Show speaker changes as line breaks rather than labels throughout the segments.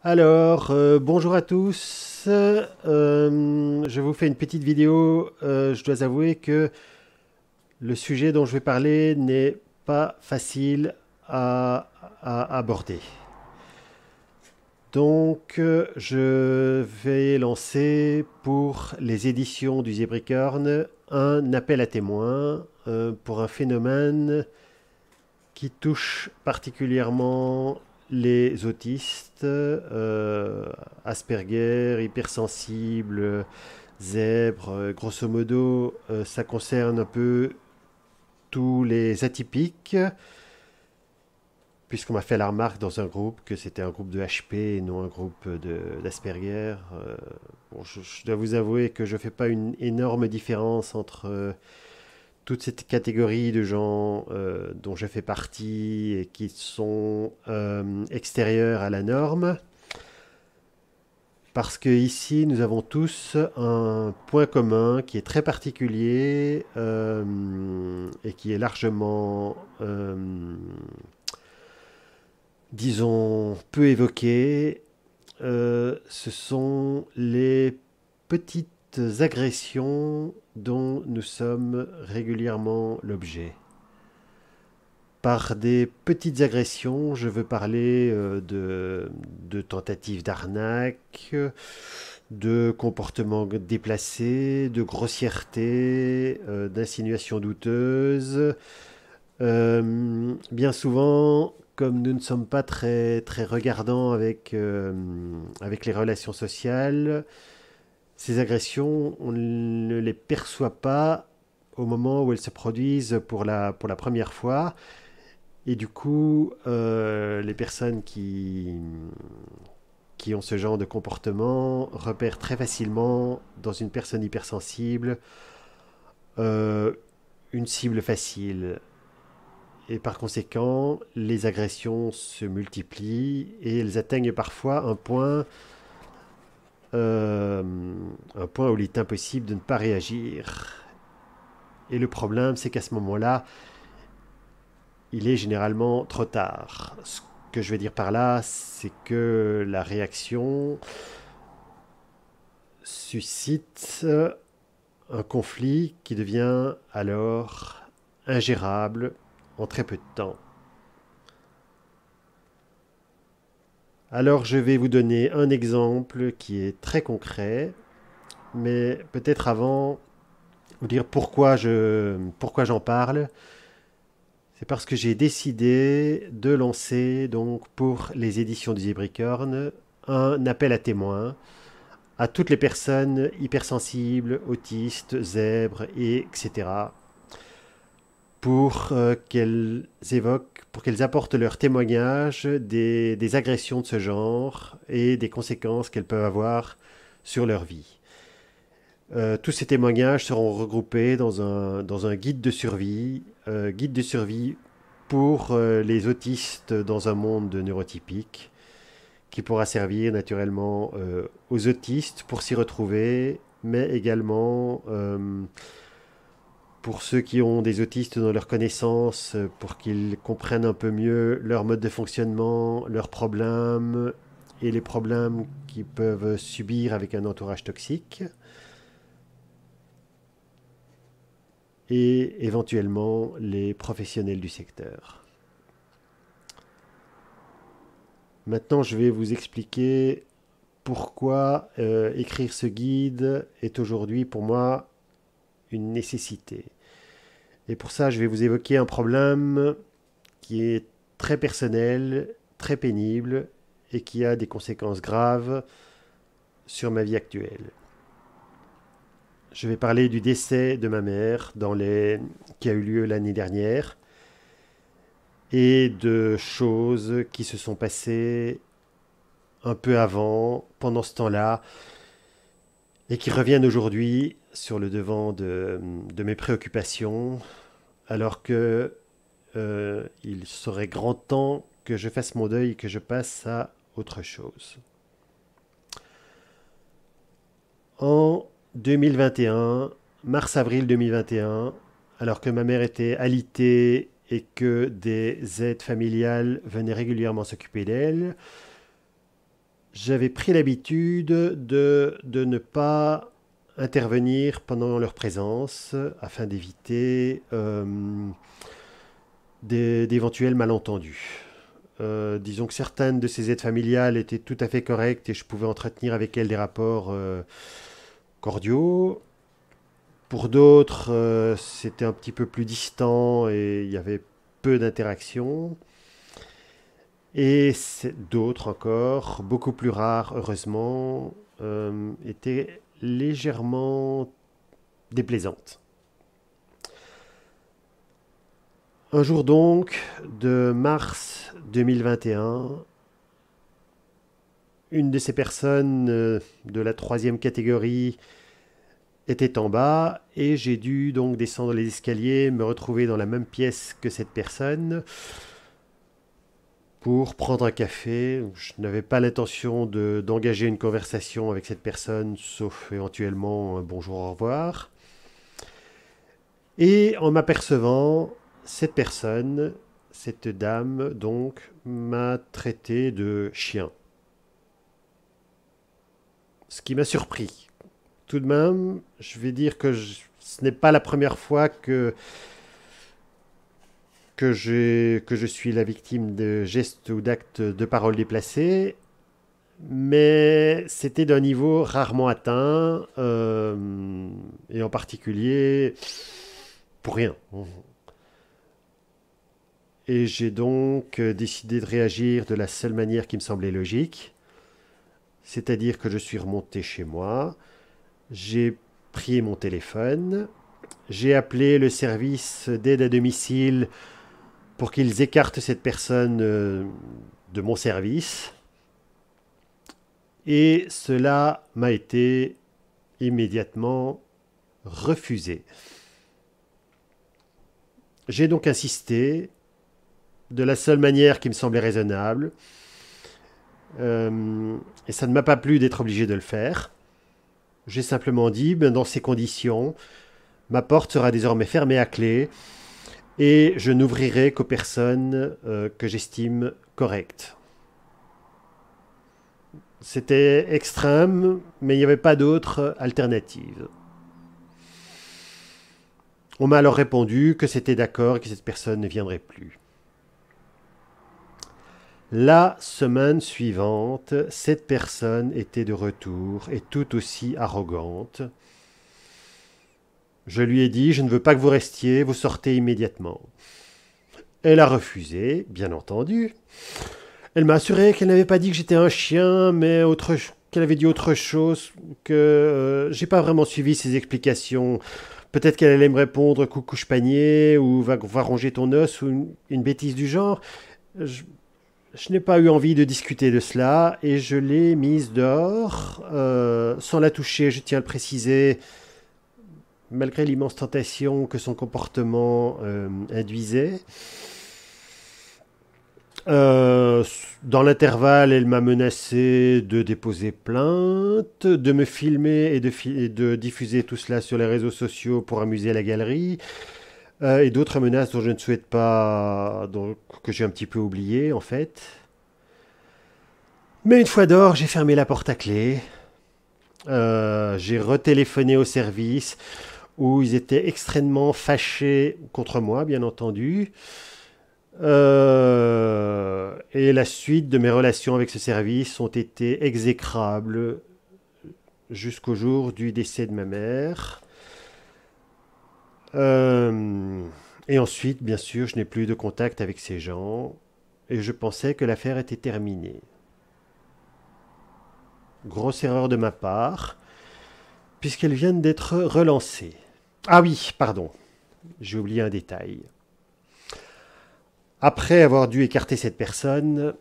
Alors, bonjour à tous. Je vous fais une petite vidéo. Je dois avouer que le sujet dont je vais parler n'est pas facile à aborder. Donc, je vais lancer pour les éditions du Zébricorne un appel à témoins pour un phénomène qui touche particulièrement les autistes, Asperger, hypersensibles, zèbres, grosso modo, ça concerne un peu tous les atypiques, puisqu'on m'a fait la remarque dans un groupe que c'était un groupe de HP et non un groupe d'Asperger. Bon, je dois vous avouer que je ne fais pas une énorme différence entre toute cette catégorie de gens dont je fais partie et qui sont extérieurs à la norme, parce que ici nous avons tous un point commun qui est très particulier et qui est largement, disons, peu évoqué. Ce sont les petites agressions dont nous sommes régulièrement l'objet. Par des petites agressions, je veux parler de tentatives d'arnaque, de comportements déplacés, de grossièreté, d'insinuations douteuses. Bien souvent, comme nous ne sommes pas très regardants avec les relations sociales, ces agressions, on ne les perçoit pas au moment où elles se produisent pour la première fois. Et du coup, les personnes qui ont ce genre de comportement repèrent très facilement dans une personne hypersensible euh, une cible facile. Et par conséquent, les agressions se multiplient et elles atteignent parfois euh, un point où il est impossible de ne pas réagir. Et le problème, c'est qu'à ce moment-là, il est généralement trop tard. Ce que je veux dire par là, c'est que la réaction suscite un conflit qui devient alors ingérable en très peu de temps. Alors je vais vous donner un exemple qui est très concret, mais peut-être avant vous dire pourquoi j'en parle. C'est parce que j'ai décidé de lancer donc pour les éditions du Zébricorne un appel à témoins à toutes les personnes hypersensibles, autistes, zèbres, et etc. pour pour qu'elles apportent leur témoignage des agressions de ce genre et des conséquences qu'elles peuvent avoir sur leur vie. Tous ces témoignages seront regroupés dans un guide de survie pour les autistes dans un monde neurotypique, qui pourra servir naturellement aux autistes pour s'y retrouver, mais également pour ceux qui ont des autistes dans leur connaissance, pour qu'ils comprennent un peu mieux leur mode de fonctionnement, leurs problèmes et les problèmes qu'ils peuvent subir avec un entourage toxique, et éventuellement les professionnels du secteur. Maintenant, je vais vous expliquer pourquoi écrire ce guide est aujourd'hui pour moi une nécessité. Et pour ça, je vais vous évoquer un problème qui est très personnel, très pénible et qui a des conséquences graves sur ma vie actuelle. Je vais parler du décès de ma mère qui a eu lieu l'année dernière et de choses qui se sont passées un peu avant, pendant ce temps-là, et qui reviennent aujourd'hui sur le devant de mes préoccupations, alors que il serait grand temps que je fasse mon deuil et que je passe à autre chose. En 2021, mars-avril 2021, alors que ma mère était alitée et que des aides familiales venaient régulièrement s'occuper d'elle, j'avais pris l'habitude de ne pas intervenir pendant leur présence afin d'éviter d'éventuels malentendus. Disons que certaines de ces aides familiales étaient tout à fait correctes et je pouvais entretenir avec elles des rapports cordiaux. Pour d'autres, c'était un petit peu plus distant et il y avait peu d'interaction. Et d'autres encore, beaucoup plus rares, heureusement, étaient légèrement déplaisantes. Un jour donc de mars 2021, une de ces personnes de la troisième catégorie était en bas et j'ai dû donc descendre les escaliers, me retrouver dans la même pièce que cette personne pour prendre un café. Je n'avais pas l'intention d'engager une conversation avec cette personne, sauf éventuellement un bonjour, au revoir. Et en m'apercevant, cette personne, cette dame, donc, m'a traité de chien. Ce qui m'a surpris. Tout de même, je vais dire que ce n'est pas la première fois que je suis la victime de gestes ou d'actes de paroles déplacés, mais c'était d'un niveau rarement atteint, et en particulier pour rien. Et j'ai donc décidé de réagir de la seule manière qui me semblait logique, c'est-à-dire que je suis remonté chez moi, j'ai pris mon téléphone, j'ai appelé le service d'aide à domicile pour qu'ils écartent cette personne de mon service. Et cela m'a été immédiatement refusé. J'ai donc insisté de la seule manière qui me semblait raisonnable. Et ça ne m'a pas plu d'être obligé de le faire. J'ai simplement dit, dans ces conditions, ma porte sera désormais fermée à clé et je n'ouvrirai qu'aux personnes que j'estime correctes. C'était extrême, mais il n'y avait pas d'autre alternative. On m'a alors répondu que c'était d'accord et que cette personne ne viendrait plus. La semaine suivante, cette personne était de retour et tout aussi arrogante. Je lui ai dit, je ne veux pas que vous restiez, vous sortez immédiatement. Elle a refusé, bien entendu. Elle m'a assuré qu'elle n'avait pas dit que j'étais un chien, mais qu'elle avait dit autre chose, que j'ai pas vraiment suivi ses explications. Peut-être qu'elle allait me répondre coucou panier ou va ronger ton os ou une bêtise du genre. Je n'ai pas eu envie de discuter de cela et je l'ai mise dehors, sans la toucher, je tiens à le préciser, malgré l'immense tentation que son comportement induisait. Dans l'intervalle, elle m'a menacé de déposer plainte, de me filmer et de diffuser tout cela sur les réseaux sociaux pour amuser la galerie, et d'autres menaces dont je ne souhaite pas, que j'ai un petit peu oublié en fait. Mais une fois dehors, j'ai fermé la porte à clé, j'ai retéléphoné au service où ils étaient extrêmement fâchés contre moi, bien entendu. Et la suite de mes relations avec ce service ont été exécrables jusqu'au jour du décès de ma mère. Et ensuite, bien sûr, je n'ai plus de contact avec ces gens et je pensais que l'affaire était terminée. Grosse erreur de ma part, puisqu'elles viennent d'être relancées. Ah oui, pardon, j'ai oublié un détail. Après avoir dû écarter cette personne,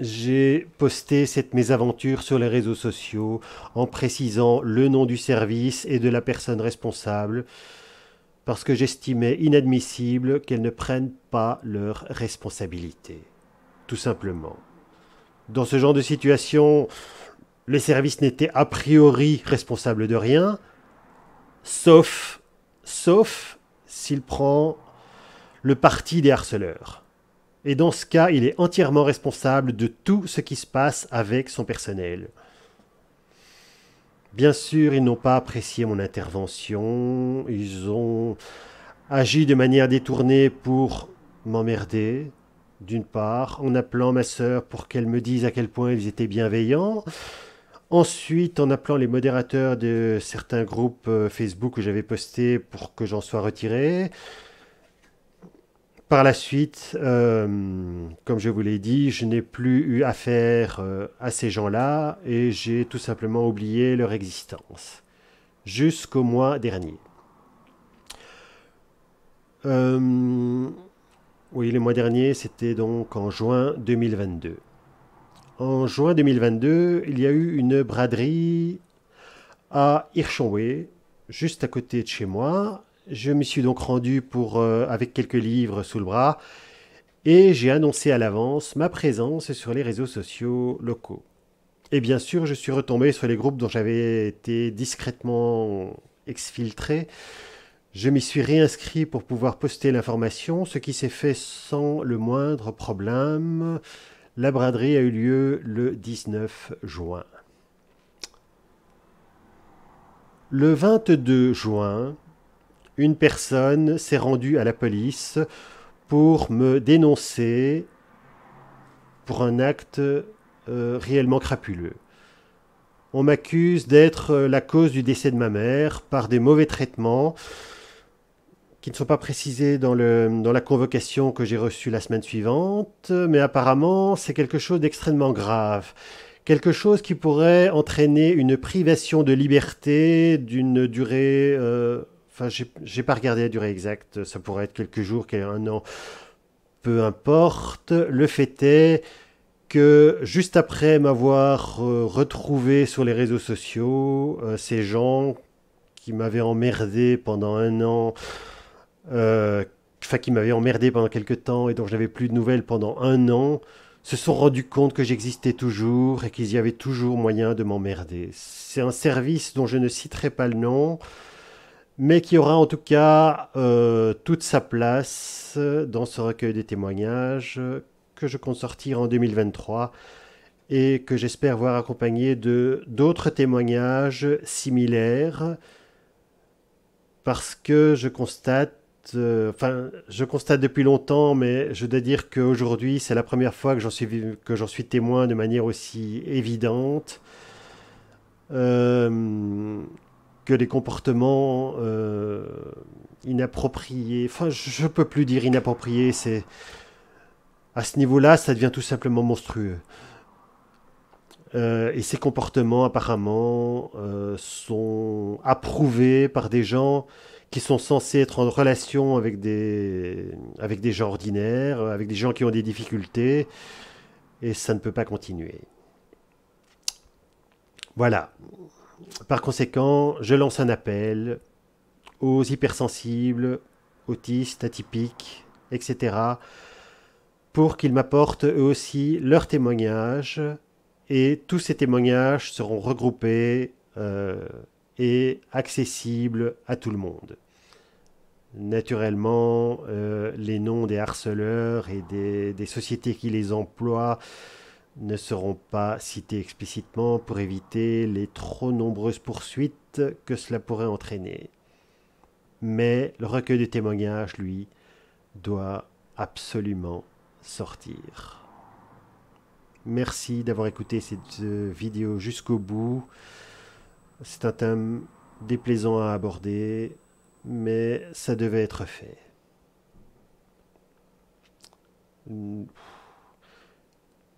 j'ai posté cette mésaventure sur les réseaux sociaux en précisant le nom du service et de la personne responsable parce que j'estimais inadmissible qu'elles ne prennent pas leurs responsabilités. Tout simplement. Dans ce genre de situation, les services n'étaient a priori responsables de rien, sauf s'il prend le parti des harceleurs. Et dans ce cas, il est entièrement responsable de tout ce qui se passe avec son personnel. Bien sûr, ils n'ont pas apprécié mon intervention, ils ont agi de manière détournée pour m'emmerder, d'une part, en appelant ma sœur pour qu'elle me dise à quel point ils étaient bienveillants, ensuite en appelant les modérateurs de certains groupes Facebook que j'avais postés pour que j'en sois retiré. Par la suite, comme je vous l'ai dit, je n'ai plus eu affaire à ces gens-là et j'ai tout simplement oublié leur existence. Jusqu'au mois dernier. Euh, oui, le mois dernier, c'était donc en juin 2022. En juin 2022, il y a eu une braderie à Hirschonway, juste à côté de chez moi. Je me suis donc rendu avec quelques livres sous le bras et j'ai annoncé à l'avance ma présence sur les réseaux sociaux locaux. Et bien sûr, je suis retombé sur les groupes dont j'avais été discrètement exfiltré. Je m'y suis réinscrit pour pouvoir poster l'information, ce qui s'est fait sans le moindre problème. La braderie a eu lieu le 19 juin. Le 22 juin, une personne s'est rendue à la police pour me dénoncer pour un acte réellement crapuleux. On m'accuse d'être la cause du décès de ma mère par des mauvais traitements qui ne sont pas précisés dans la convocation que j'ai reçue la semaine suivante, mais apparemment c'est quelque chose d'extrêmement grave. Quelque chose qui pourrait entraîner une privation de liberté d'une durée... Enfin, j'ai pas regardé la durée exacte, ça pourrait être quelques jours, un an, peu importe. Le fait est que juste après m'avoir retrouvé sur les réseaux sociaux, ces gens qui m'avaient emmerdé pendant un an, qui m'avaient emmerdé pendant quelques temps et dont je n'avais plus de nouvelles pendant un an, se sont rendus compte que j'existais toujours et qu'il y avait toujours moyen de m'emmerder. C'est un service dont je ne citerai pas le nom, mais qui aura en tout cas toute sa place dans ce recueil de témoignages que je compte sortir en 2023 et que j'espère voir accompagné de d'autres témoignages similaires parce que je constate depuis longtemps, mais je dois dire qu'aujourd'hui, c'est la première fois que j'en suis témoin de manière aussi évidente, euh, que les comportements inappropriés, enfin, je ne peux plus dire inappropriés, c'est à ce niveau-là, ça devient tout simplement monstrueux. Et ces comportements, apparemment, sont approuvés par des gens qui sont censés être en relation avec des gens ordinaires, avec des gens qui ont des difficultés, et ça ne peut pas continuer. Voilà. Par conséquent, je lance un appel aux hypersensibles, autistes, atypiques, etc., pour qu'ils m'apportent eux aussi leurs témoignages, et tous ces témoignages seront regroupés et accessibles à tout le monde. Naturellement, les noms des harceleurs et des sociétés qui les emploient ne seront pas cités explicitement pour éviter les trop nombreuses poursuites que cela pourrait entraîner. Mais le recueil de témoignages, lui, doit absolument sortir. Merci d'avoir écouté cette vidéo jusqu'au bout. C'est un thème déplaisant à aborder, mais ça devait être fait.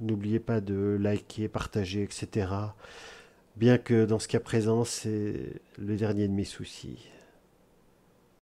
N'oubliez pas de liker, partager, etc. Bien que dans ce cas présent, c'est le dernier de mes soucis.